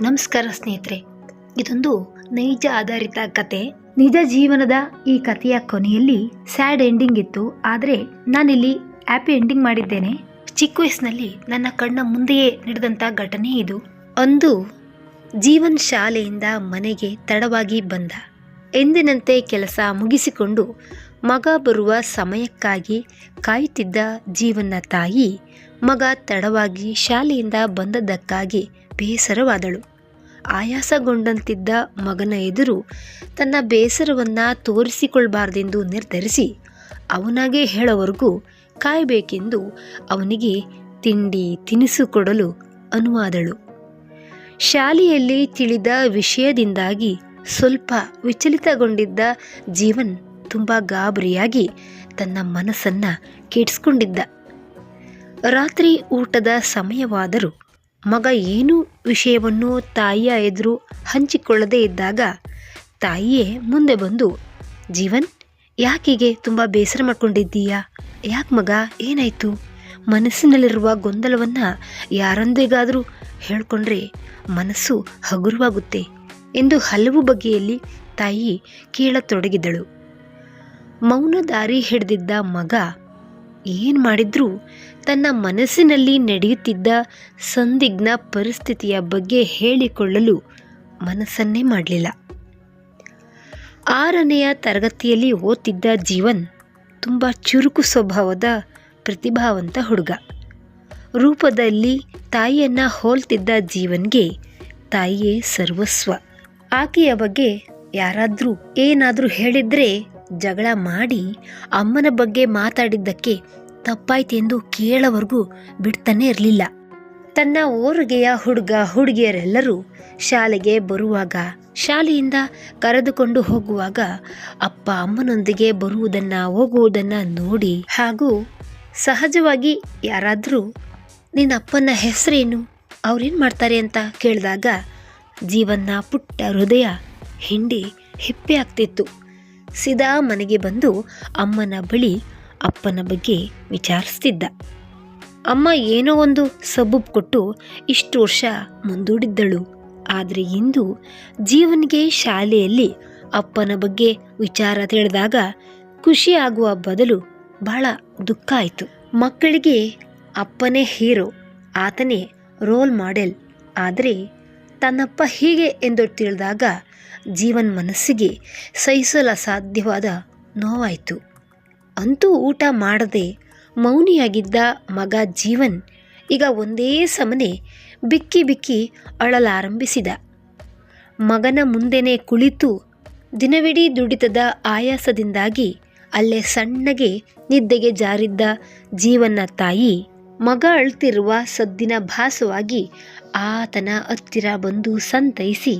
ನಮಸ್ಕಾರ ಸ್ನೇಹಿತರೆ, ಇದೊಂದು ನೈಜ ಆಧಾರಿತ ಕತೆ. ನಿಜ ಜೀವನದ ಈ ಕಥೆಯ ಕೊನೆಯಲ್ಲಿ ಸ್ಯಾಡ್ ಎಂಡಿಂಗ್ ಇತ್ತು, ಆದರೆ ನಾನಿಲ್ಲಿ ಹ್ಯಾಪಿ ಎಂಡಿಂಗ್ ಮಾಡಿದ್ದೇನೆ. ಚಿಕ್ಕ ವಯಸ್ಸಿನಲ್ಲಿ ನನ್ನ ಕಣ್ಣ ಮುಂದೆಯೇ ನಡೆದಂಥ ಘಟನೆ ಇದು. ಅಂದು ಜೀವನ್ ಶಾಲೆಯಿಂದ ಮನೆಗೆ ತಡವಾಗಿ ಬಂದ. ಎಂದಿನಂತೆ ಕೆಲಸ ಮುಗಿಸಿಕೊಂಡು ಮಗ ಬರುವ ಸಮಯಕ್ಕಾಗಿ ಕಾಯುತ್ತಿದ್ದ ಜೀವನ್ನ ತಾಯಿ ಮಗ ತಡವಾಗಿ ಶಾಲೆಯಿಂದ ಬಂದದ್ದಕ್ಕಾಗಿ ಬೇಸರವಾದಳು. ಆಯಾಸಗೊಂಡಂತಿದ್ದ ಮಗನ ಎದುರು ತನ್ನ ಬೇಸರವನ್ನು ತೋರಿಸಿಕೊಳ್ಬಾರ್ದೆಂದು ನಿರ್ಧರಿಸಿ ಅವನಾಗೇ ಹೇಳೋವರೆಗೂ ಕಾಯಬೇಕೆಂದು ಅವನಿಗೆ ತಿಂಡಿ ತಿನಿಸು ಕೊಡಲು ಅನುವಾದಳು. ಶಾಲೆಯಲ್ಲಿ ತಿಳಿದ ವಿಷಯದಿಂದಾಗಿ ಸ್ವಲ್ಪ ವಿಚಲಿತಗೊಂಡಿದ್ದ ಜೀವನ್ ತುಂಬ ಗಾಬರಿಯಾಗಿ ತನ್ನ ಮನಸ್ಸನ್ನು ಕೆಡಿಸ್ಕೊಂಡಿದ್ದ. ರಾತ್ರಿ ಊಟದ ಸಮಯವಾದರೂ ಮಗ ಏನೂ ವಿಷಯವನ್ನು ತಾಯಿಯ ಎದುರು ಹಂಚಿಕೊಳ್ಳದೇ ಇದ್ದಾಗ ತಾಯಿಯೇ ಮುಂದೆ ಬಂದು, ಜೀವನ್, ಯಾಕೀಗೆ ತುಂಬ ಬೇಸರ ಮಾಡ್ಕೊಂಡಿದ್ದೀಯಾ? ಯಾಕೆ ಮಗ, ಏನಾಯಿತು? ಮನಸ್ಸಿನಲ್ಲಿರುವ ಗೊಂದಲವನ್ನು ಯಾರೊಂದಿಗಾದರೂ ಹೇಳ್ಕೊಂಡ್ರೆ ಮನಸ್ಸು ಹಗುರವಾಗುತ್ತೆ ಎಂದು ಹಲವು ಬಗೆಯಲ್ಲಿ ತಾಯಿ ಕೇಳತೊಡಗಿದಳು. ಮೌನ ದಾರಿ ಹಿಡಿದಿದ್ದ ಮಗ ಏನು ಮಾಡಿದ್ರೂ ತನ್ನ ಮನಸ್ಸಿನಲ್ಲಿ ನಡೆಯುತ್ತಿದ್ದ ಸಂದಿಗ್ಧ ಪರಿಸ್ಥಿತಿಯ ಬಗ್ಗೆ ಹೇಳಿಕೊಳ್ಳಲು ಮನಸ್ಸನ್ನೇ ಮಾಡಲಿಲ್ಲ. 6ನೆಯ ತರಗತಿಯಲ್ಲಿ ಓದ್ತಿದ್ದ ಜೀವನ್ ತುಂಬ ಚುರುಕು ಸ್ವಭಾವದ ಪ್ರತಿಭಾವಂತ ಹುಡುಗ. ರೂಪದಲ್ಲಿ ತಾಯಿಯನ್ನು ಹೋಲ್ತಿದ್ದ ಜೀವನ್ಗೆ ತಾಯಿಯೇ ಸರ್ವಸ್ವ. ಆಕೆಯ ಬಗ್ಗೆ ಯಾರಾದರೂ ಏನಾದರೂ ಹೇಳಿದರೆ ಜಗಳ ಮಾಡಿ ಅಮ್ಮನ ಬಗ್ಗೆ ಮಾತಾಡಿದ್ದಕ್ಕೆ ತಪ್ಪಾಯ್ತೆಂದು ಕೇಳೋವರೆಗೂ ಬಿಡ್ತಾನೆ ಇರಲಿಲ್ಲ. ತನ್ನ ಓರಿಗೆಯ ಹುಡುಗ ಹುಡುಗಿಯರೆಲ್ಲರೂ ಶಾಲೆಗೆ ಬರುವಾಗ, ಶಾಲೆಯಿಂದ ಕರೆದುಕೊಂಡು ಹೋಗುವಾಗ ಅಪ್ಪ ಅಮ್ಮನೊಂದಿಗೆ ಬರುವುದನ್ನು ಹೋಗುವುದನ್ನು ನೋಡಿ, ಹಾಗೂ ಸಹಜವಾಗಿ ಯಾರಾದರೂ ನಿನ್ನ ಅಪ್ಪನ ಹೆಸರೇನು, ಅವ್ರೇನು ಮಾಡ್ತಾರೆ ಅಂತ ಕೇಳಿದಾಗ ಜೀವನ್ನ ಪುಟ್ಟ ಹೃದಯ ಹಿಂಡಿ ಹಿಪ್ಪೆ ಆಗ್ತಿತ್ತು. ಸೀದಾ ಮನೆಗೆ ಬಂದು ಅಮ್ಮನ ಬಳಿ ಅಪ್ಪನ ಬಗ್ಗೆ ವಿಚಾರಿಸ್ತಿದ್ದ. ಅಮ್ಮ ಏನೋ ಒಂದು ಸಬೂಬು ಕೊಟ್ಟು ಇಷ್ಟು ವರ್ಷ ಮುಂದೂಡಿದ್ದಳು. ಆದರೆ ಇಂದು ಜೀವನಿಗೆ ಶಾಲೆಯಲ್ಲಿ ಅಪ್ಪನ ಬಗ್ಗೆ ವಿಚಾರ ತಿಳಿದಾಗ ಖುಷಿಯಾಗುವ ಬದಲು ಬಹಳ ದುಃಖ ಆಯಿತು. ಮಕ್ಕಳಿಗೆ ಅಪ್ಪನೇ ಹೀರೋ, ಆತನೇ ರೋಲ್ ಮಾಡೆಲ್. ಆದರೆ ತನ್ನಪ್ಪ ಹೀಗೆ ಎಂದು ತಿಳಿದಾಗ ಜೀವನ್ ಮನಸ್ಸಿಗೆ ಸಹಿಸಲು ಅಸಾಧ್ಯವಾದ ನೋವಾಯಿತು. ಅಂತೂ ಊಟ ಮಾಡದೆ ಮೌನಿಯಾಗಿದ್ದ ಮಗ ಜೀವನ್ ಈಗ ಒಂದೇ ಸಮನೆ ಬಿಕ್ಕಿ ಬಿಕ್ಕಿ ಅಳಲಾರಂಭಿಸಿದ. ಮಗನ ಮುಂದೆನೇ ಕುಳಿತು ದಿನವಿಡೀ ದುಡಿತದ ಆಯಾಸದಿಂದಾಗಿ ಅಲ್ಲೇ ಸಣ್ಣಗೆ ನಿದ್ದೆಗೆ ಜಾರಿದ್ದ ಜೀವನ್ನ ತಾಯಿ ಮಗ ಅಳ್ತಿರುವ ಸದ್ದಿನ ಭಾಸವಾಗಿ ಆತನ ಹತ್ತಿರ ಬಂದು ಸಂತೈಸಿ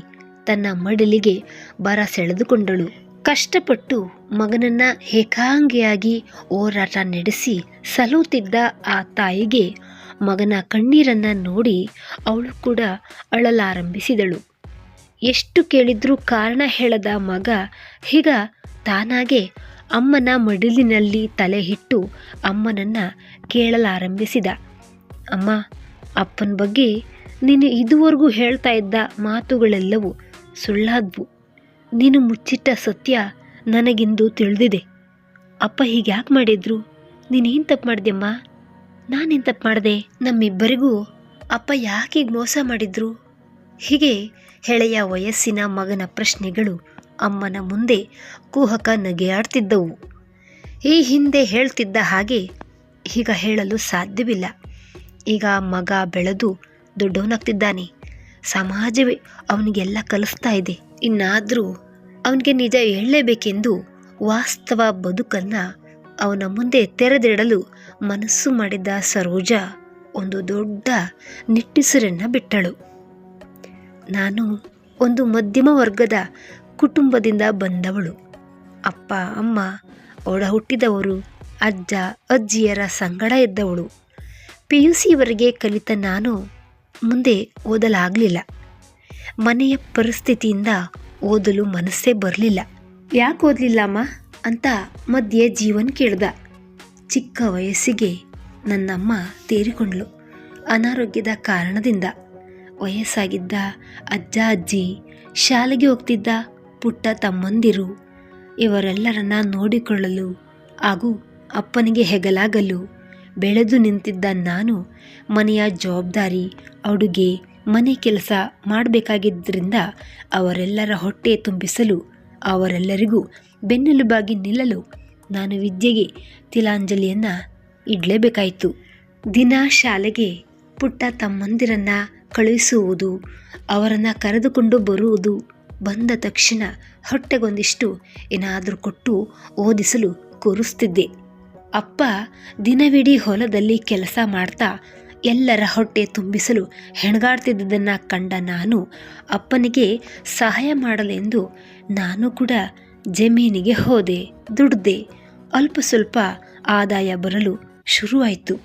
ತನ್ನ ಮಡಿಲಿಗೆ ಬರ ಸೆಳೆದುಕೊಂಡಳು. ಕಷ್ಟಪಟ್ಟು ಮಗನನ್ನ ಏಕಾಂಗಿಯಾಗಿ ಹೋರಾಟ ನಡೆಸಿ ಸಲುತ್ತಿದ್ದ ಆ ತಾಯಿಗೆ ಮಗನ ಕಣ್ಣೀರನ್ನ ನೋಡಿ ಅವಳು ಕೂಡ ಅಳಲಾರಂಭಿಸಿದಳು. ಎಷ್ಟು ಕೇಳಿದ್ರೂ ಕಾರಣ ಹೇಳದ ಮಗ ಈಗ ತಾನಾಗೆ ಅಮ್ಮನ ಮಡಿಲಿನಲ್ಲಿ ತಲೆ ಇಟ್ಟು ಅಮ್ಮನನ್ನ ಕೇಳಲಾರಂಭಿಸಿದ. ಅಮ್ಮ, ಅಪ್ಪನ ಬಗ್ಗೆ ನೀನು ಇದುವರೆಗೂ ಹೇಳ್ತಾ ಇದ್ದ ಮಾತುಗಳೆಲ್ಲವೂ ಸುಳ್ಳಾದ್ವು. ನೀನು ಮುಚ್ಚಿಟ್ಟ ಸತ್ಯ ನನಗಿಂದು ತಿಳಿದಿದೆ. ಅಪ್ಪ ಹೀಗೆ ಯಾಕೆ ಮಾಡಿದ್ರು? ನೀನೇನು ತಪ್ಪು ಮಾಡಿದೆಯಮ್ಮ? ನಾನೇನು ತಪ್ಪು ಮಾಡಿದೆ? ನಮ್ಮಿಬ್ಬರಿಗೂ ಅಪ್ಪ ಯಾಕೆ ಹೀಗೆ ಮೋಸ ಮಾಡಿದ್ರು? ಹೀಗೆ ಎಳೆಯ ವಯಸ್ಸಿನ ಮಗನ ಪ್ರಶ್ನೆಗಳು ಅಮ್ಮನ ಮುಂದೆ ಕುಹಕ ನಗೆಯಾಡ್ತಿದ್ದವು. ಈ ಹಿಂದೆ ಹೇಳ್ತಿದ್ದ ಹಾಗೆ ಈಗ ಹೇಳಲು ಸಾಧ್ಯವಿಲ್ಲ. ಈಗ ಮಗ ಬೆಳೆದು ದೊಡ್ಡವನಾಗ್ತಿದ್ದಾನೆ. ಸಮಾಜವೇ ಅವನಿಗೆಲ್ಲ ಕಲಿಸ್ತಾ ಇದೆ. ಇನ್ನಾದರೂ ಅವನಿಗೆ ನಿಜ ಹೇಳಲೇಬೇಕೆಂದು ವಾಸ್ತವ ಬದುಕನ್ನು ಅವನ ಮುಂದೆ ತೆರೆದಿಡಲು ಮನಸ್ಸು ಮಾಡಿದ ಸರೋಜ ಒಂದು ದೊಡ್ಡ ನಿಟ್ಟುಸಿರನ್ನು ಬಿಟ್ಟಳು. ನಾನು ಒಂದು ಮಧ್ಯಮ ವರ್ಗದ ಕುಟುಂಬದಿಂದ ಬಂದವಳು. ಅಪ್ಪ ಅಮ್ಮ ಒಡ ಹುಟ್ಟಿದವರು, ಅಜ್ಜ ಅಜ್ಜಿಯರ ಸಂಗಡ ಇದ್ದವಳು. PUCವರೆಗೆ ಕಲಿತ ನಾನು ಮುಂದೆ ಓದಲಾಗಲಿಲ್ಲ. ಮನೆಯ ಪರಿಸ್ಥಿತಿಯಿಂದ ಓದಲು ಮನಸ್ಸೇ ಬರಲಿಲ್ಲ. ಯಾಕೆ ಓದಲಿಲ್ಲಮ್ಮ ಅಂತ ಮಧ್ಯೆ ಜೀವನ್ ಕೇಳ್ದ. ಚಿಕ್ಕ ವಯಸ್ಸಿಗೆ ನನ್ನಮ್ಮ ತೀರಿಕೊಂಡ್ಳು. ಅನಾರೋಗ್ಯದ ಕಾರಣದಿಂದ ವಯಸ್ಸಾಗಿದ್ದ ಅಜ್ಜ ಅಜ್ಜಿ, ಶಾಲೆಗೆ ಹೋಗ್ತಿದ್ದ ಪುಟ್ಟ ತಮ್ಮಂದಿರು ಇವರೆಲ್ಲರನ್ನ ನೋಡಿಕೊಳ್ಳಲು ಹಾಗೂ ಅಪ್ಪನಿಗೆ ಹೆಗಲಾಗಲು ಬೆಳೆದು ನಿಂತಿದ್ದ ನಾನು ಮನೆಯ ಜವಾಬ್ದಾರಿ, ಅಡುಗೆ, ಮನೆ ಕೆಲಸ ಮಾಡಬೇಕಾಗಿದ್ದರಿಂದ ಅವರೆಲ್ಲರ ಹೊಟ್ಟೆ ತುಂಬಿಸಲು, ಅವರೆಲ್ಲರಿಗೂ ಬೆನ್ನೆಲುಬಾಗಿ ನಿಲ್ಲಲು ನಾನು ವಿದ್ಯೆಗೆ ತಿಲಾಂಜಲಿಯನ್ನು ಇಡಲೇಬೇಕಾಯಿತು. ದಿನ ಶಾಲೆಗೆ ಪುಟ್ಟ ತಮ್ಮಂದಿರನ್ನು ಕಳುಹಿಸುವುದು, ಅವರನ್ನು ಕರೆದುಕೊಂಡು ಬರುವುದು, ಬಂದ ತಕ್ಷಣ ಹೊಟ್ಟೆಗೊಂದಿಷ್ಟು ಏನಾದರೂ ಕೊಟ್ಟು ಓದಿಸಲು ಕೂರಿಸ್ತಿದ್ದೆ. ಅಪ್ಪ ದಿನವಿಡೀ ಹೊಲದಲ್ಲಿ ಕೆಲಸ ಮಾಡ್ತಾ ಎಲ್ಲರ ಹೊಟ್ಟೆ ತುಂಬಿಸಲು ಹೆಣಗಾಡ್ತಿದ್ದದನ್ನು ಕಂಡ ನಾನು ಅಪ್ಪನಿಗೆ ಸಹಾಯ ಮಾಡಲೆಂದು ನಾನು ಕೂಡ ಜಮೀನಿಗೆ ಹೋದೆ, ದುಡ್ದೆ. ಅಲ್ಪ ಸ್ವಲ್ಪ ಆದಾಯ ಬರಲು ಶುರುವಾಯಿತು.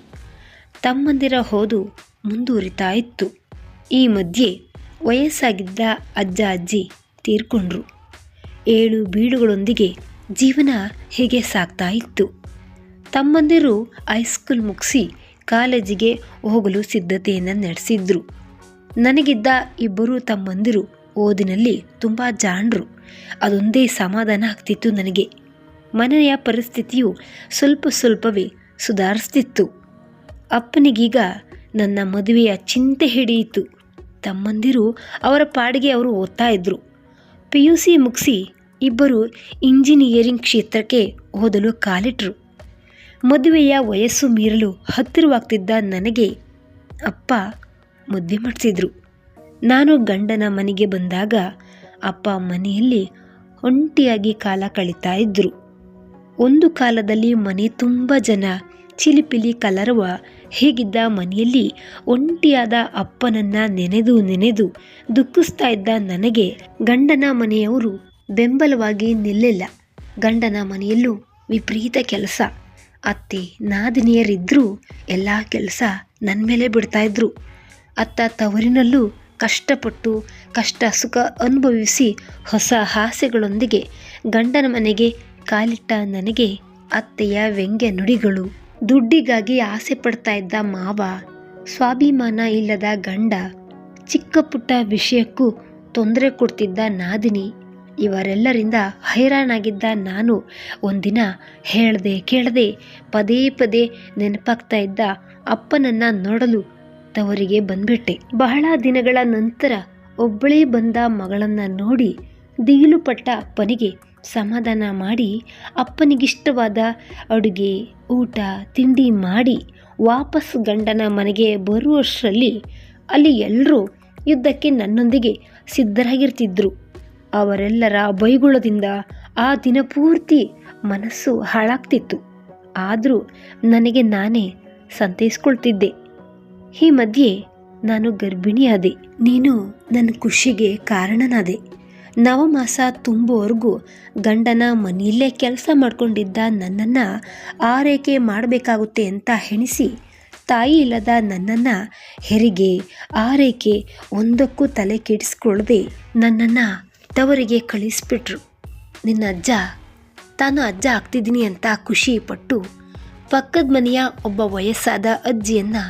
ತಮ್ಮಂದಿರ ಓದು ಮುಂದುವರಿತಾ ಇತ್ತು. ಈ ಮಧ್ಯೆ ವಯಸ್ಸಾಗಿದ್ದ ಅಜ್ಜ ಅಜ್ಜಿ ತೀರ್ಕೊಂಡ್ರು. ಏಳು ಬೀಳುಗಳೊಂದಿಗೆ ಜೀವನ ಹೀಗೆ ಸಾಗ್ತಾ ಇತ್ತು. ತಮ್ಮಂದಿರು ಹೈಸ್ಕೂಲ್ ಮುಗಿಸಿ ಕಾಲೇಜಿಗೆ ಹೋಗಲು ಸಿದ್ಧತೆಯನ್ನು ನಡೆಸಿದ್ರು. ನನಗಿದ್ದ ಇಬ್ಬರು ತಮ್ಮಂದಿರು ಓದಿನಲ್ಲಿ ತುಂಬ ಜಾಣರು. ಅದೊಂದೇ ಸಮಾಧಾನ ಆಗ್ತಿತ್ತು ನನಗೆ. ಮನೆಯ ಪರಿಸ್ಥಿತಿಯು ಸ್ವಲ್ಪ ಸ್ವಲ್ಪವೇ ಸುಧಾರಿಸ್ತಿತ್ತು. ಅಪ್ಪನಿಗೀಗ ನನ್ನ ಮದುವೆಯ ಚಿಂತೆ ಹಿಡಿಯಿತು. ತಮ್ಮಂದಿರು ಅವರ ಪಾಡಿಗೆ ಅವರು ಓದ್ತಾ ಇದ್ದರು. PUC ಮುಗಿಸಿ ಇಬ್ಬರು ಇಂಜಿನಿಯರಿಂಗ್ ಕ್ಷೇತ್ರಕ್ಕೆ ಓದಲು ಕಾಲಿಟ್ರು. ಮದುವೆಯ ವಯಸ್ಸು ಮೀರಲು ಹತ್ತಿರವಾಗ್ತಿದ್ದ ನನಗೆ ಅಪ್ಪ ಮದುವೆ ಮಾಡಿಸಿದ್ರು. ನಾನು ಗಂಡನ ಮನೆಗೆ ಬಂದಾಗ ಅಪ್ಪ ಮನೆಯಲ್ಲಿ ಒಂಟಿಯಾಗಿ ಕಾಲ ಕಳೀತಾ ಇದ್ದರು. ಒಂದು ಕಾಲದಲ್ಲಿ ಮನೆ ತುಂಬ ಜನ, ಚಿಲಿಪಿಲಿ ಕಲರವ ಹೀಗಿದ್ದ ಮನೆಯಲ್ಲಿ ಒಂಟಿಯಾದ ಅಪ್ಪನನ್ನು ನೆನೆದು ನೆನೆದು ದುಃಖಿಸ್ತಾ ಇದ್ದ ನನಗೆ ಗಂಡನ ಮನೆಯವರು ಬೆಂಬಲವಾಗಿ ನಿಲ್ಲಿಲ್ಲ. ಗಂಡನ ಮನೆಯಲ್ಲೂ ವಿಪರೀತ ಕೆಲಸ. ಅತ್ತೆ ನಾದಿನಿಯರಿದ್ದರೂ ಎಲ್ಲ ಕೆಲಸ ನನ್ನ ಮೇಲೆ ಬಿಡ್ತಾಯಿದ್ರು. ಅತ್ತ ತವರಿನಲ್ಲೂ ಕಷ್ಟಪಟ್ಟು ಕಷ್ಟ ಸುಖ ಅನುಭವಿಸಿ ಹೊಸ ಆಸೆಗಳೊಂದಿಗೆ ಗಂಡನ ಮನೆಗೆ ಕಾಲಿಟ್ಟ ನನಗೆ ಅತ್ತೆಯ ವ್ಯಂಗ್ಯ ನುಡಿಗಳು, ದುಡ್ಡಿಗಾಗಿ ಆಸೆ ಪಡ್ತಾ ಇದ್ದ ಮಾವ, ಸ್ವಾಭಿಮಾನ ಇಲ್ಲದ ಗಂಡ, ಚಿಕ್ಕ ಪುಟ್ಟ ವಿಷಯಕ್ಕೂ ತೊಂದರೆ ಕೊಡ್ತಿದ್ದ ನಾದಿನಿ, ಇವರೆಲ್ಲರಿಂದ ಹೈರಾಣಾಗಿದ್ದ ನಾನು ಒಂದಿನ ಹೇಳ್ದೆ ಕೇಳದೆ ಪದೇ ಪದೇ ನೆನಪಾಗ್ತಾ ಇದ್ದ ಅಪ್ಪನನ್ನು ನೋಡಲು ತವರಿಗೆ ಬಂದ್ಬಿಟ್ಟೆ. ಬಹಳ ದಿನಗಳ ನಂತರ ಒಬ್ಬಳೇ ಬಂದ ಮಗಳನ್ನು ನೋಡಿ ದಿಗಿಲು ಪಟ್ಟ ಅಪ್ಪನಿಗೆ ಸಮಾಧಾನ ಮಾಡಿ ಅಪ್ಪನಿಗಿಷ್ಟವಾದ ಅಡುಗೆ, ಊಟ, ತಿಂಡಿ ಮಾಡಿ ವಾಪಸ್ ಗಂಡನ ಮನೆಗೆ ಬರುವಷ್ಟರಲ್ಲಿ ಅಲ್ಲಿ ಎಲ್ಲರೂ ಯುದ್ಧಕ್ಕೆ ನನ್ನೊಂದಿಗೆ ಸಿದ್ಧರಾಗಿರ್ತಿದ್ರು. ಅವರೆಲ್ಲರ ಬೈಗುಳದಿಂದ ಆ ದಿನ ಪೂರ್ತಿ ಮನಸ್ಸು ಹಾಳಾಗ್ತಿತ್ತು. ಆದರೂ ನನಗೆ ನಾನೇ ಸಂತೈಸ್ಕೊಳ್ತಿದ್ದೆ. ಈ ಮಧ್ಯೆ ನಾನು ಗರ್ಭಿಣಿಯಾದೆ. ನೀನು ನನ್ನ ಖುಷಿಗೆ ಕಾರಣನಾದೆ. ನವಮಾಸ ತುಂಬುವವರೆಗೂ ಗಂಡನ ಮನೆಯಲ್ಲೇ ಕೆಲಸ ಮಾಡಿಕೊಂಡಿದ್ದ ನನ್ನನ್ನು ಆರೈಕೆ ಮಾಡಬೇಕಾಗುತ್ತೆ ಅಂತ ಹೆಣಿಸಿ ತಾಯಿ ಇಲ್ಲದ ನನ್ನನ್ನು ಹೆರಿಗೆ, ಆರೈಕೆ ಒಂದಕ್ಕೂ ತಲೆ ಕೆಡಿಸ್ಕೊಳ್ಳದೆ ನನ್ನನ್ನು ತವರಿಗೆ ಕಳಿಸ್ಬಿಟ್ರು. ನಿನ್ನ ಅಜ್ಜ ತಾನು ಅಜ್ಜ ಆಗ್ತಿದ್ದೀನಿ ಅಂತ ಖುಷಿ ಪಟ್ಟು ಪಕ್ಕದ ಮನೆಯ ಒಬ್ಬ ವಯಸ್ಸಾದ ಅಜ್ಜಿಯನ್ನು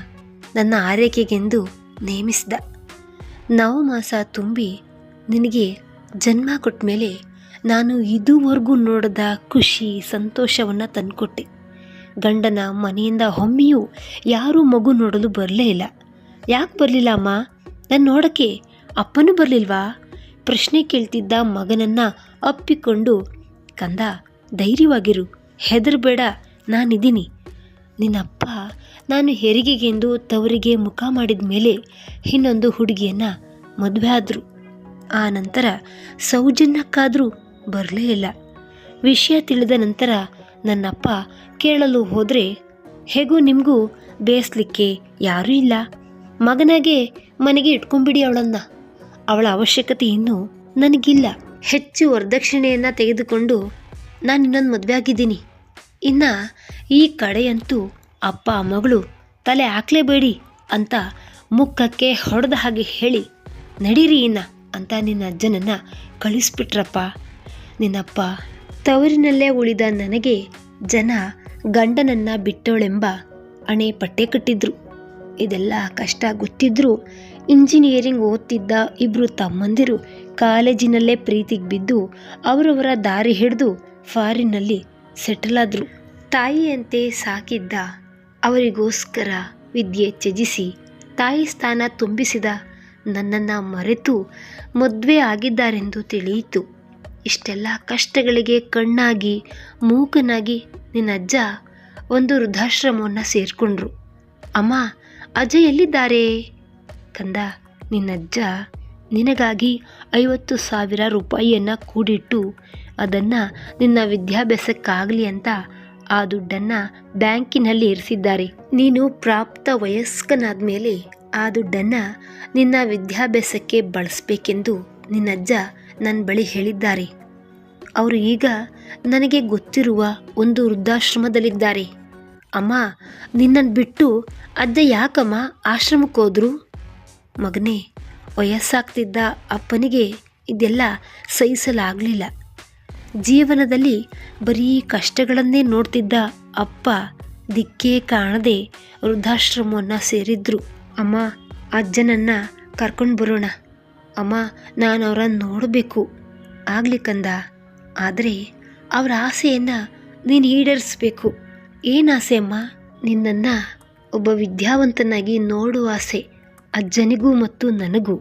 ನನ್ನ ಆರೈಕೆಗೆಂದು ನೇಮಿಸಿದ. ನವಮಾಸ ತುಂಬಿ ನಿನಗೆ ಜನ್ಮ ಕೊಟ್ಟ ಮೇಲೆ ನಾನು ಇದುವರೆಗೂ ನೋಡದ ಖುಷಿ ಸಂತೋಷವನ್ನು ತಂದುಕೊಟ್ಟೆ. ಗಂಡನ ಮನೆಯಿಂದ ಒಮ್ಮೆಯೂ ಯಾರೂ ಮಗು ನೋಡಲು ಬರಲೇ ಇಲ್ಲ. ಯಾಕೆ ಬರಲಿಲ್ಲ ಅಮ್ಮ? ನಾನು ನೋಡೋಕ್ಕೆ ಅಪ್ಪನೂ ಬರಲಿಲ್ವಾ? ಪ್ರಶ್ನೆ ಕೇಳ್ತಿದ್ದ ಮಗನನ್ನು ಅಪ್ಪಿಕೊಂಡು, ಕಂದ ಧೈರ್ಯವಾಗಿರು, ಹೆದರಬೇಡ, ನಾನಿದ್ದೀನಿ. ನಿನ್ನಪ್ಪ ನಾನು ಹೆರಿಗೆಗೆಂದು ತವರಿಗೆ ಮುಖ ಮಾಡಿದ ಮೇಲೆ ಇನ್ನೊಂದು ಹುಡುಗಿಯನ್ನು ಮದುವೆ ಆದರು. ಆ ನಂತರ ಸೌಜನ್ಯಕ್ಕಾದರೂ ಬರಲೇ ಇಲ್ಲ. ವಿಷಯ ತಿಳಿದ ನಂತರ ನನ್ನಪ್ಪ ಕೇಳಲು ಹೋದರೆ, ಹೇಗೂ ನಿಮಗೂ ಬೇಯಿಸ್ಲಿಕ್ಕೆ ಯಾರೂ ಇಲ್ಲ, ಮಗನಾಗೆ ಮನೆಗೆ ಇಟ್ಕೊಂಡ್ಬಿಡಿ ಅವಳನ್ನು, ಅವಳ ಅವಶ್ಯಕತೆ ಇನ್ನೂ ನನಗಿಲ್ಲ. ಹೆಚ್ಚು ವರದಕ್ಷಿಣೆಯನ್ನು ತೆಗೆದುಕೊಂಡು ನಾನು ಇನ್ನೊಂದು ಮದುವೆ ಆಗಿದ್ದೀನಿ. ಇನ್ನು ಈ ಕಡೆಯಂತೂ ಅಪ್ಪ ಮಗಳು ತಲೆ ಹಾಕಲೇಬೇಡಿ ಅಂತ ಮುಖಕ್ಕೆ ಹೊಡೆದ ಹಾಗೆ ಹೇಳಿ, ನಡೀರಿ ಇನ್ನ ಅಂತ ನಿನ್ನ ಅಜ್ಜನನ್ನು ಕಳಿಸ್ಬಿಟ್ರಪ್ಪ. ನಿನ್ನಪ್ಪ ತವರಿನಲ್ಲೇ ಉಳಿದ ನನಗೆ ಜನ ಗಂಡನನ್ನು ಬಿಟ್ಟೋಳೆಂಬ ಅಣೆ ಪಟ್ಟೆ ಕಟ್ಟಿದ್ರು. ಇದೆಲ್ಲ ಕಷ್ಟ ಗೊತ್ತಿದ್ರೂ ಇಂಜಿನಿಯರಿಂಗ್ ಓದ್ತಿದ್ದ ಇಬ್ಬರು ತಮ್ಮಂದಿರು ಕಾಲೇಜಿನಲ್ಲೇ ಪ್ರೀತಿಗೆ ಬಿದ್ದು ಅವರವರ ದಾರಿ ಹಿಡಿದು ಫಾರಿನ್ನಲ್ಲಿ ಸೆಟಲ್ ಆದರು. ತಾಯಿಯಂತೆ ಸಾಕಿದ್ದ ಅವರಿಗೋಸ್ಕರ ವಿದ್ಯೆ ತ್ಯಜಿಸಿ ತಾಯಿ ಸ್ಥಾನ ತುಂಬಿಸಿದ ನನ್ನನ್ನು ಮರೆತು ಮದುವೆ ಆಗಿದ್ದಾರೆಂದು ತಿಳಿಯಿತು. ಇಷ್ಟೆಲ್ಲ ಕಷ್ಟಗಳಿಗೆ ಕಣ್ಣಾಗಿ ಮೂಕನಾಗಿ ನಿನ್ನ ಅಜ್ಜ ಒಂದು ವೃದ್ಧಾಶ್ರಮವನ್ನು ಸೇರಿಕೊಂಡ್ರು. ಅಮ್ಮ, ಅಜ್ಜ ಎಲ್ಲಿದ್ದಾರೆ? ಕಂದ, ನಿನ್ನಜ್ಜ ನಿನಗಾಗಿ 50,000 ರೂಪಾಯಿಯನ್ನು ಕೂಡಿಟ್ಟು ಅದನ್ನು ನಿನ್ನ ವಿದ್ಯಾಭ್ಯಾಸಕ್ಕಾಗಲಿ ಅಂತ ಆ ದುಡ್ಡನ್ನು ಬ್ಯಾಂಕಿನಲ್ಲಿ ಇರಿಸಿದ್ದಾರೆ. ನೀನು ಪ್ರಾಪ್ತ ವಯಸ್ಕನಾದ ಮೇಲೆ ಆ ದುಡ್ಡನ್ನು ನಿನ್ನ ವಿದ್ಯಾಭ್ಯಾಸಕ್ಕೆ ಬಳಸಬೇಕೆಂದು ನಿನ್ನಜ್ಜ ನನ್ನ ಬಳಿ ಹೇಳಿದ್ದಾರೆ. ಅವರು ಈಗ ನನಗೆ ಗೊತ್ತಿರುವ ಒಂದು ವೃದ್ಧಾಶ್ರಮದಲ್ಲಿದ್ದಾರೆ. ಅಮ್ಮ, ನಿನ್ನನ್ನು ಬಿಟ್ಟು ಅಜ್ಜ ಯಾಕಮ್ಮ ಆಶ್ರಮಕ್ಕೆ ಹೋದ್ರು? ಮಗನೇ, ವಯಸ್ಸಾಗ್ತಿದ್ದ ಅಪ್ಪನಿಗೆ ಇದೆಲ್ಲ ಸಹಿಸಲಾಗಲಿಲ್ಲ. ಜೀವನದಲ್ಲಿ ಬರೀ ಕಷ್ಟಗಳನ್ನೇ ನೋಡ್ತಿದ್ದ ಅಪ್ಪ ದಿಕ್ಕೇ ಕಾಣದೆ ವೃದ್ಧಾಶ್ರಮವನ್ನು ಸೇರಿದ್ರು. ಅಮ್ಮ, ಅಜ್ಜನನ್ನು ಕರ್ಕೊಂಡು ಬರೋಣ. ಅಮ್ಮ, ನಾನು ಅವರನ್ನು ನೋಡಬೇಕು. ಆಗಲಿ ಕಂದ, ಆದರೆ ಅವರ ಆಸೆಯನ್ನು ನೀನು ಈಡೇರಿಸ್ಬೇಕು. ಏನು ಆಸೆ ಅಮ್ಮ? ನಿನ್ನನ್ನು ಒಬ್ಬ ವಿದ್ಯಾವಂತನಾಗಿ ನೋಡುವ ಆಸೆ ಅಜ್ಜನಿಗೂ ಮತ್ತು ನನಗೂ.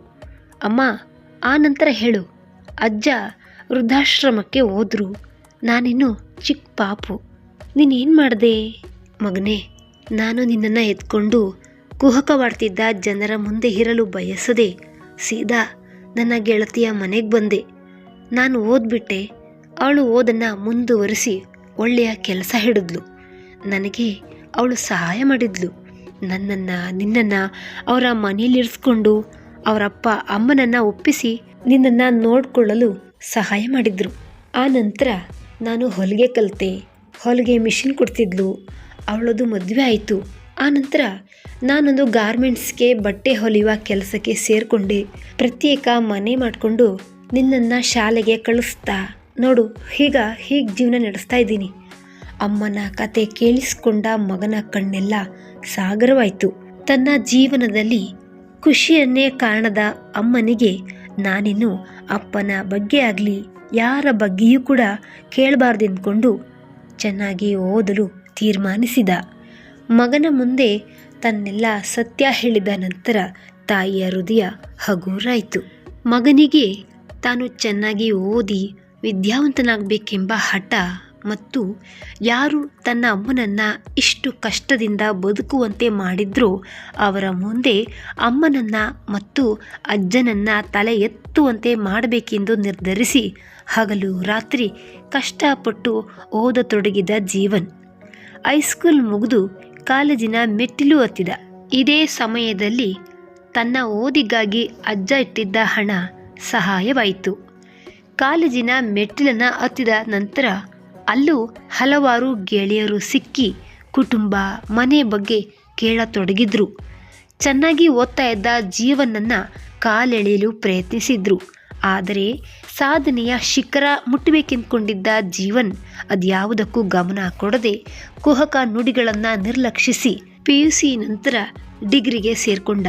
ಅಮ್ಮ, ಆ ನಂತರ ಹೇಳು. ಅಜ್ಜ ವೃದ್ಧಾಶ್ರಮಕ್ಕೆ ಹೋದ್ರು. ನಾನಿನ್ನು ಚಿಕ್ಕ ಪಾಪು. ನೀನೇನು ಮಾಡಿದೆ? ಮಗನೇ, ನಾನು ನಿನ್ನನ್ನು ಎತ್ಕೊಂಡು ಕುಹಕವಾಡ್ತಿದ್ದ ಜನರ ಮುಂದೆ ಇರಲು ಬಯಸದೆ ಸೀದಾ ನನ್ನ ಗೆಳತಿಯ ಮನೆಗೆ ಬಂದೆ. ನಾನು ಓದ್ಬಿಟ್ಟೆ. ಅವಳು ಓದನ್ನು ಮುಂದುವರಿಸಿ ಒಳ್ಳೆಯ ಕೆಲಸ ಹಿಡಿದ್ಲು. ನನಗೆ ಅವಳು ಸಹಾಯ ಮಾಡಿದ್ಲು. ನನ್ನನ್ನು ನಿನ್ನನ್ನು ಅವರ ಮನೆಯಲ್ಲಿರಿಸ್ಕೊಂಡು ಅವರಪ್ಪ ಅಮ್ಮನನ್ನು ಒಪ್ಪಿಸಿ ನಿನ್ನನ್ನು ನೋಡಿಕೊಳ್ಳಲು ಸಹಾಯ ಮಾಡಿದ್ರು. ಆ ನಂತರ ನಾನು ಹೊಲಿಗೆ ಕಲಿತೆ. ಹೊಲಿಗೆ ಮಿಷಿನ್ ಕೊಡ್ತಿದ್ಲು. ಅವಳದು ಮದುವೆ ಆಯಿತು. ಆ ನಂತರ ನಾನೊಂದು ಗಾರ್ಮೆಂಟ್ಸ್ಗೆ ಬಟ್ಟೆ ಹೊಲಿಯುವ ಕೆಲಸಕ್ಕೆ ಸೇರಿಕೊಂಡೆ. ಪ್ರತ್ಯೇಕ ಮನೆ ಮಾಡಿಕೊಂಡು ನಿನ್ನನ್ನು ಶಾಲೆಗೆ ಕಳಿಸ್ತಾ ನೋಡು ಹೀಗೆ ಜೀವನ ನಡೆಸ್ತಾ ಇದ್ದೀನಿ. ಅಮ್ಮನ ಕತೆ ಕೇಳಿಸ್ಕೊಂಡ ಮಗನ ಕಣ್ಣೆಲ್ಲ ಸಾಗರವಾಯಿತು. ತನ್ನ ಜೀವನದಲ್ಲಿ ಖುಷಿಯನ್ನೇ ಕಾಣದ ಅಮ್ಮನಿಗೆ ನಾನಿನ್ನು ಅಪ್ಪನ ಬಗ್ಗೆ ಆಗಲಿ ಯಾರ ಬಗ್ಗೆಯೂ ಕೂಡ ಕೇಳಬಾರ್ದೆಂದ್ಕೊಂಡು ಚೆನ್ನಾಗಿ ಓದಲು ತೀರ್ಮಾನಿಸಿದ. ಮಗನ ಮುಂದೆ ತನ್ನೆಲ್ಲ ಸತ್ಯ ಹೇಳಿದ ನಂತರ ತಾಯಿಯ ಹೃದಯ ಹಗುರಾಯಿತು. ಮಗನಿಗೆ ತಾನು ಚೆನ್ನಾಗಿ ಓದಿ ವಿದ್ಯಾವಂತನಾಗಬೇಕೆಂಬ ಹಠ ಮತ್ತು ಯಾರು ತನ್ನ ಅಮ್ಮನನ್ನು ಇಷ್ಟು ಕಷ್ಟದಿಂದ ಬದುಕುವಂತೆ ಮಾಡಿದ್ರೋ ಅವರ ಮುಂದೆ ಅಮ್ಮನನ್ನು ಮತ್ತು ಅಜ್ಜನನ್ನು ತಲೆ ಎತ್ತುವಂತೆ ಮಾಡಬೇಕೆಂದು ನಿರ್ಧರಿಸಿ ಹಗಲು ರಾತ್ರಿ ಕಷ್ಟಪಟ್ಟು ಓದತೊಡಗಿದ ಜೀವನ್ ಹೈಸ್ಕೂಲ್ ಮುಗಿದು ಕಾಲೇಜಿನ ಮೆಟ್ಟಿಲು ಹತ್ತಿದ. ಇದೇ ಸಮಯದಲ್ಲಿ ತನ್ನ ಓದಿಗಾಗಿ ಅಜ್ಜ ಇಟ್ಟಿದ್ದ ಹಣ ಸಹಾಯವಾಯಿತು. ಕಾಲೇಜಿನ ಮೆಟ್ಟಿಲನ್ನು ಹತ್ತಿದ ನಂತರ ಅಲ್ಲೂ ಹಲವಾರು ಗೆಳೆಯರು ಸಿಕ್ಕಿ ಕುಟುಂಬ ಮನೆ ಬಗ್ಗೆ ಕೇಳತೊಡಗಿದ್ರು. ಚೆನ್ನಾಗಿ ಓದ್ತಾ ಇದ್ದ ಜೀವನನ್ನು ಕಾಲೆಳೆಯಲು ಪ್ರಯತ್ನಿಸಿದ್ರು. ಆದರೆ ಸಾಧನೆಯ ಶಿಖರ ಮುಟ್ಟಬೇಕೆಂದುಕೊಂಡಿದ್ದ ಜೀವನ್ ಅದ್ಯಾವುದಕ್ಕೂ ಗಮನ ಕೊಡದೆ ಕುಹಕ ನುಡಿಗಳನ್ನು ನಿರ್ಲಕ್ಷಿಸಿ PUC ನಂತರ ಡಿಗ್ರಿಗೆ ಸೇರಿಕೊಂಡ.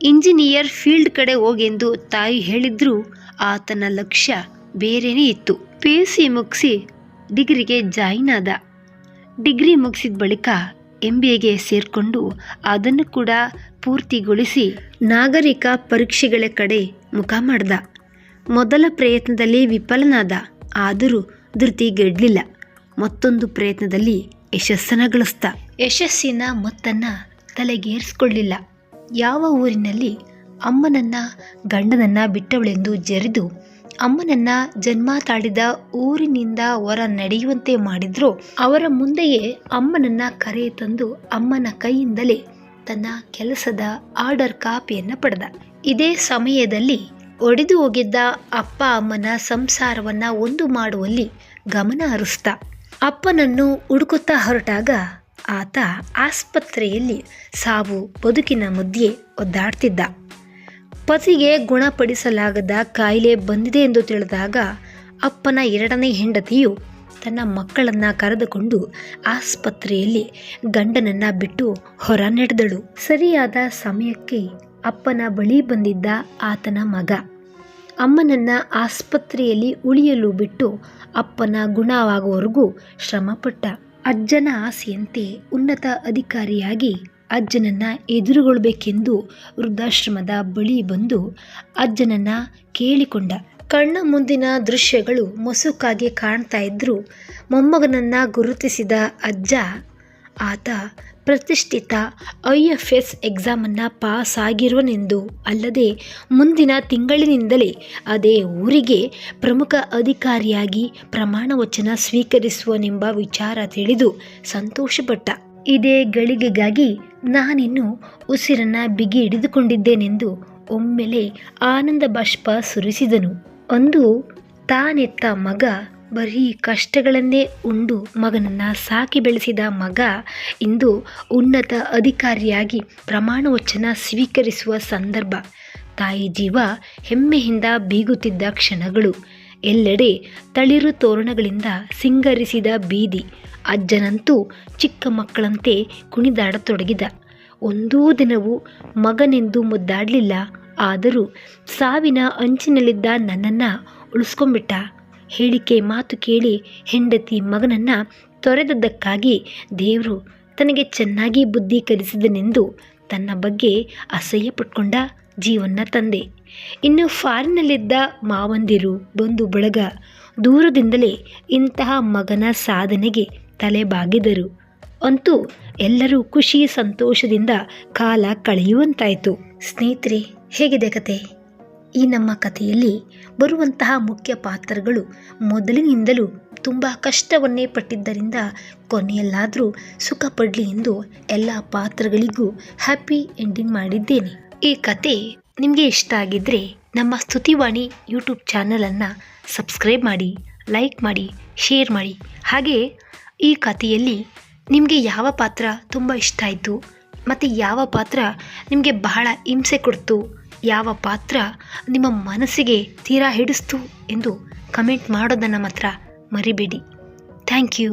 ಇಂಜಿನಿಯರ್ ಫೀಲ್ಡ್ ಕಡೆ ಹೋಗೆಂದು ತಾಯಿ ಹೇಳಿದ್ರೂ ಆತನ ಲಕ್ಷ್ಯ ಬೇರೆಯೇ ಇತ್ತು. PUC ಮುಗಿಸಿ ಡಿಗ್ರಿಗೆ ಜಾಯಿನ್ ಆದ. ಡಿಗ್ರಿ ಮುಗಿಸಿದ ಬಳಿಕ MBAಗೆ ಸೇರಿಕೊಂಡು ಅದನ್ನು ಕೂಡ ಪೂರ್ತಿಗೊಳಿಸಿ ನಾಗರಿಕ ಪರೀಕ್ಷೆಗಳ ಕಡೆ ಮುಖ ಮಾಡ್ದ. ಮೊದಲ ಪ್ರಯತ್ನದಲ್ಲಿ ವಿಫಲನಾದ. ಆದರೂ ಧೃತಿಗೆಡಲಿಲ್ಲ. ಮತ್ತೊಂದು ಪ್ರಯತ್ನದಲ್ಲಿ ಯಶಸ್ಸನ್ನು ಗಳಿಸ್ದ. ಯಶಸ್ಸಿನ ಮತ್ತನ್ನು ತಲೆಗೇರಿಸಿಕೊಳ್ಳಲಿಲ್ಲ. ಯಾವ ಊರಿನಲ್ಲಿ ಅಮ್ಮನನ್ನು ಗಂಡನನ್ನು ಬಿಟ್ಟವಳೆಂದು ಜರಿದು ಅಮ್ಮನನ್ನು ಜನ್ಮ ತಾಳಿದ ಊರಿನಿಂದ ಹೊರ ನಡೆಯುವಂತೆ ಮಾಡಿದ್ರೋ ಅವರ ಮುಂದೆಯೇ ಅಮ್ಮನನ್ನು ಕರೆ ತಂದು ಅಮ್ಮನ ಕೈಯಿಂದಲೇ ತನ್ನ ಕೆಲಸದ ಆರ್ಡರ್ ಕಾಪಿಯನ್ನು ಪಡೆದ. ಇದೇ ಸಮಯದಲ್ಲಿ ಒಡೆದು ಹೋಗಿದ್ದ ಅಪ್ಪ ಅಮ್ಮನ ಸಂಸಾರವನ್ನು ಒಂದು ಮಾಡುವಲ್ಲಿ ಗಮನ ಹರಿಸ್ದ. ಅಪ್ಪನನ್ನು ಹುಡುಕುತ್ತಾ ಹೊರಟಾಗ ಆತ ಆಸ್ಪತ್ರೆಯಲ್ಲಿ ಸಾವು ಬದುಕಿನ ಮಧ್ಯೆ ಒದ್ದಾಡ್ತಿದ್ದ. ಪತಿಗೆ ಗುಣಪಡಿಸಲಾಗದ ಕಾಯಿಲೆ ಬಂದಿದೆ ಎಂದು ತಿಳಿದಾಗ ಅಪ್ಪನ ಎರಡನೇ ಹೆಂಡತಿಯು ತನ್ನ ಮಕ್ಕಳನ್ನು ಕರೆದುಕೊಂಡು ಆಸ್ಪತ್ರೆಯಲ್ಲಿ ಗಂಡನನ್ನು ಬಿಟ್ಟು ಹೊರ ನಡೆದಳು. ಸರಿಯಾದ ಸಮಯಕ್ಕೆ ಅಪ್ಪನ ಬಳಿ ಬಂದಿದ್ದ ಆತನ ಮಗ. ಅಮ್ಮನನ್ನ ಆಸ್ಪತ್ರೆಯಲ್ಲಿ ಉಳಿಯಲು ಬಿಟ್ಟು ಅಪ್ಪನ ಗುಣವಾಗುವವರೆಗೂ ಶ್ರಮಪಟ್ಟ. ಅಜ್ಜನ ಆಸೆಯಂತೆ ಉನ್ನತ ಅಧಿಕಾರಿಯಾಗಿ ಅಜ್ಜನನ್ನ ಎದುರುಗೊಳ್ಳಬೇಕೆಂದು ವೃದ್ಧಾಶ್ರಮದ ಬಳಿ ಬಂದು ಅಜ್ಜನನ್ನ ಕೇಳಿಕೊಂಡ. ಕಣ್ಣ ಮುಂದಿನ ದೃಶ್ಯಗಳು ಮಸುಕಾಗಿ ಕಾಣ್ತಾ ಇದ್ರು. ಮೊಮ್ಮಗನನ್ನ ಗುರುತಿಸಿದ ಅಜ್ಜ, ಆತ ಪ್ರತಿಷ್ಠಿತ IFS ಎಕ್ಸಾಮನ್ನು ಪಾಸ್ ಆಗಿರುವನೆಂದು, ಅಲ್ಲದೆ ಮುಂದಿನ ತಿಂಗಳಿನಿಂದಲೇ ಅದೇ ಊರಿಗೆ ಪ್ರಮುಖ ಅಧಿಕಾರಿಯಾಗಿ ಪ್ರಮಾಣ ವಚನ ಸ್ವೀಕರಿಸುವನೆಂಬ ವಿಚಾರ ತಿಳಿದು ಸಂತೋಷಪಟ್ಟ. ಇದೇ ಗಳಿಗೆಗಾಗಿ ನಾನಿನ್ನು ಉಸಿರನ್ನ ಬಿಗಿ ಹಿಡಿದುಕೊಂಡಿದ್ದೇನೆಂದು ಒಮ್ಮೆಲೆ ಆನಂದ ಬಾಷ್ಪ ಸುರಿಸಿದನು. ಅಂದು ತಾನೆತ್ತ ಮಗ ಬರೀ ಕಷ್ಟಗಳನ್ನೇ ಉಂಡು ಮಗನನ್ನ ಸಾಕಿ ಬೆಳೆಸಿದ ಮಗ ಇಂದು ಉನ್ನತ ಅಧಿಕಾರಿಯಾಗಿ ಪ್ರಮಾಣ ವಚನ ಸ್ವೀಕರಿಸುವ ಸಂದರ್ಭ. ತಾಯಿ ಜೀವ ಹೆಮ್ಮೆಯಿಂದ ಬೀಗುತ್ತಿದ್ದ ಕ್ಷಣಗಳು. ಎಲ್ಲೆಡೆ ತಳಿರು ತೋರಣಗಳಿಂದ ಸಿಂಗರಿಸಿದ ಬೀದಿ. ಅಜ್ಜನಂತೂ ಚಿಕ್ಕ ಮಕ್ಕಳಂತೆ ಕುಣಿದಾಡತೊಡಗಿದ. ಒಂದೂ ದಿನವೂ ಮಗನೆಂದು ಮುದ್ದಾಡಲಿಲ್ಲ. ಆದರೂ ಸಾವಿನ ಅಂಚಿನಲ್ಲಿದ್ದ ನನ್ನನ್ನು ಉಳಿಸ್ಕೊಂಡ್ಬಿಟ್ಟ. ಹೇಳಿಕೆ ಮಾತು ಕೇಳಿ ಹೆಂಡತಿ ಮಗನನ್ನ ತೊರೆದದ್ದಕ್ಕಾಗಿ ದೇವರು ತನಗೆ ಚೆನ್ನಾಗಿ ಬುದ್ಧಿ ಕಲಿಸಿದನೆಂದು ತನ್ನ ಬಗ್ಗೆ ಅಸಹ್ಯ ಪಟ್ಕೊಂಡ ಜೀವನ ತಂದೆ. ಇನ್ನು ಫಾರಿನಲ್ಲಿದ್ದ ಮಾವಂದಿರು, ಬಂಧು ಬಳಗ ದೂರದಿಂದಲೇ ಇಂತಹ ಮಗನ ಸಾಧನೆಗೆ ತಲೆ ಬಾಗಿದರು. ಅಂತೂ ಎಲ್ಲರೂ ಖುಷಿ ಸಂತೋಷದಿಂದ ಕಾಲ ಕಳೆಯುವಂತಾಯಿತು. ಸ್ನೇಹಿತರೆ, ಹೇಗಿದೆ ಕತೆ? ಈ ನಮ್ಮ ಕಥೆಯಲ್ಲಿ ಬರುವಂತಹ ಮುಖ್ಯ ಪಾತ್ರಗಳು ಮೊದಲಿನಿಂದಲೂ ತುಂಬ ಕಷ್ಟವನ್ನೇ ಪಟ್ಟಿದ್ದರಿಂದ ಕೊನೆಯಲ್ಲಾದರೂ ಸುಖ ಪಡಲಿ ಎಂದು ಎಲ್ಲ ಪಾತ್ರಗಳಿಗೂ ಹ್ಯಾಪಿ ಎಂಡಿಂಗ್ ಮಾಡಿದ್ದೇನೆ. ಈ ಕತೆ ನಿಮಗೆ ಇಷ್ಟ ಆಗಿದ್ದರೆ ನಮ್ಮ ಸ್ತುತಿವಾಣಿ ಯೂಟ್ಯೂಬ್ ಚಾನಲನ್ನು ಸಬ್ಸ್ಕ್ರೈಬ್ ಮಾಡಿ, ಲೈಕ್ ಮಾಡಿ, ಶೇರ್ ಮಾಡಿ. ಹಾಗೆ ಈ ಕಥೆಯಲ್ಲಿ ನಿಮಗೆ ಯಾವ ಪಾತ್ರ ತುಂಬ ಇಷ್ಟ ಆಯಿತು ಮತ್ತು ಯಾವ ಪಾತ್ರ ನಿಮಗೆ ಬಹಳ ಹಿಂಸೆ ಕೊಡ್ತು, ಯಾವ ಪಾತ್ರ ನಿಮ್ಮ ಮನಸ್ಸಿಗೆ ತೀರಾ ಹಿಡಿಸ್ತು ಎಂದು ಕಮೆಂಟ್ ಮಾಡೋದನ್ನು ಮಾತ್ರ ಮರಿಬೇಡಿ. Thank you.